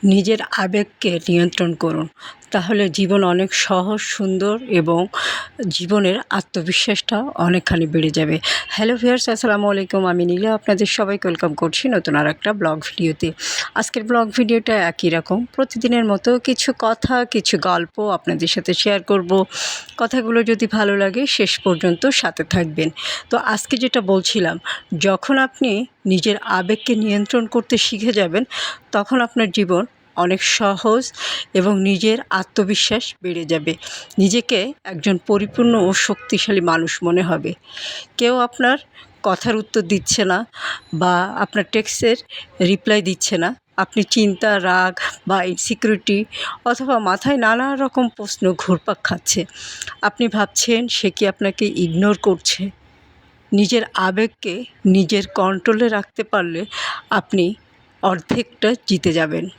নিজের আবেগকে নিয়ন্ত্রণ করুন, তাহলে জীবন অনেক সহজ, সুন্দর এবং জীবনের আত্মবিশ্বাসটা অনেকখানি বেড়ে যাবে। হ্যালো ভিউয়ার্স, আসসালামু আলাইকুম। আমি নীলা আপনাদের সবাইকে ওয়েলকাম করছি নতুন আর একটা ব্লগ ভিডিওতে। আজকের ব্লগ ভিডিওটা একই রকম, প্রতিদিনের মতো কিছু কথা, কিছু গল্প আপনাদের সাথে শেয়ার করব। কথাগুলো যদি ভালো লাগে শেষ পর্যন্ত সাথে থাকবেন। তো আজকে যেটা বলছিলাম, যখন আপনি নিজের আবেগকে নিয়ন্ত্রণ করতে শিখে যাবেন, তখন আপনার জীবন অনেক সহজ এবং নিজের আত্মবিশ্বাস বেড়ে যাবে। নিজেকে একজন পরিপূর্ণ ও শক্তিশালী মানুষ মনে হবে। কেউ আপনার কথার উত্তর দিচ্ছে না বা আপনার টেক্সটের রিপ্লাই দিচ্ছে না। আপনি চিন্তা, রাগ বা ইনসিকিউরিটি অথবা মাথায় নানা রকম প্রশ্ন ঘুরপাক খাচ্ছে। আপনি ভাবছেন সে কি আপনাকে ইগনোর করছে। নিজের আবেগকে নিজের কন্ট্রোলে রাখতে পারলে আপনি অর্ধেকটা জিতে যাবেন।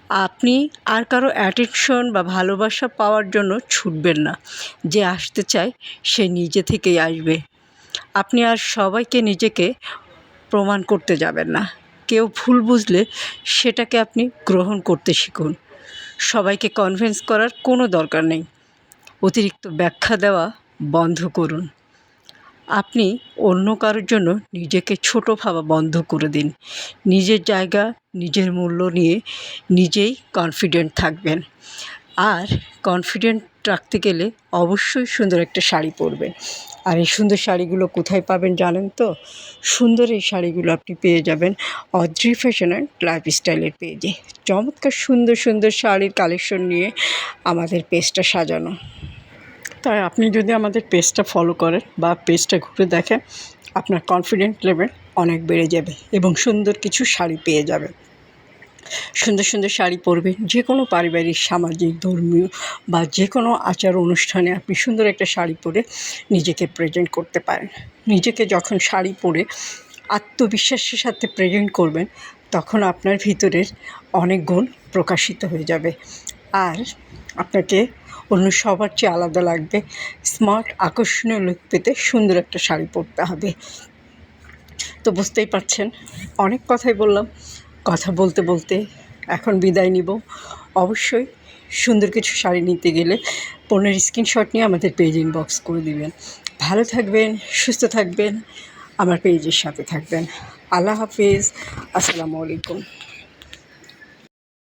আপনি আর কারো অ্যাটেনশন বা ভালোবাসা পাওয়ার জন্য ছুটবেন না। যে আসতে চায় সে নিজে থেকেই আসবে। আপনি আর সবাইকে নিজেকে প্রমাণ করতে যাবেন না। কেউ ভুল বুঝলে সেটাকে আপনি গ্রহণ করতে শিখুন। সবাইকে কনভিন্স করার কোনো দরকার নেই। অতিরিক্ত ব্যাখ্যা দেওয়া বন্ধ করুন। আপনি অন্য কারোর জন্য নিজেকে ছোট ভাবা বন্ধ করে দিন। নিজের জায়গা, নিজের মূল্য নিয়ে নিজেই কনফিডেন্ট থাকবেন। আর কনফিডেন্ট রাখতে গেলে অবশ্যই সুন্দর একটা শাড়ি পরবেন। আর এই সুন্দর শাড়িগুলো কোথায় পাবেন জানেন তো? সুন্দর এই শাড়িগুলো আপনি পেয়ে যাবেন অদ্রি ফ্যাশন অ্যান্ড লাইফস্টাইলের পেজে। চমৎকার সুন্দর সুন্দর শাড়ির কালেকশন নিয়ে আমাদের পেজটা সাজানো। তাই আপনি যদি আমাদের পেজটা ফলো করেন বা পেজটা ঘুরে দেখেন, আপনার কনফিডেন্ট লেভেল অনেক বেড়ে যাবে এবং সুন্দর কিছু শাড়ি পেয়ে যাবেন। সুন্দর সুন্দর শাড়ি পরবেন, যে কোনো পারিবারিক, সামাজিক, ধর্মীয় বা যে কোনো আচার অনুষ্ঠানে আপনি সুন্দর একটা শাড়ি পরে নিজেকে প্রেজেন্ট করতে পারেন। নিজেকে যখন শাড়ি পরে আত্মবিশ্বাসের সাথে প্রেজেন্ট করবেন, তখন আপনার ভিতরের অনেক গুণ প্রকাশিত হয়ে যাবে। আর আপনাকে অন্য সবার চেয়ে আলাদা লাগবে। স্মার্ট, আকর্ষণীয় লুক পেতে সুন্দর একটা শাড়ি পরতে হবে। তো বুঝতেই পারছেন, অনেক কথাই বললাম। কথা বলতে বলতে এখন বিদায় নিব। অবশ্যই সুন্দর কিছু শাড়ি নিতে গেলে পণ্যের স্ক্রিনশট নিয়ে আমাদের পেজ ইনবক্স করে দিবেন। ভালো থাকবেন, সুস্থ থাকবেন, আমার পেজের সাথে থাকবেন। আল্লাহ হাফিজ, আসসালামু আলাইকুম।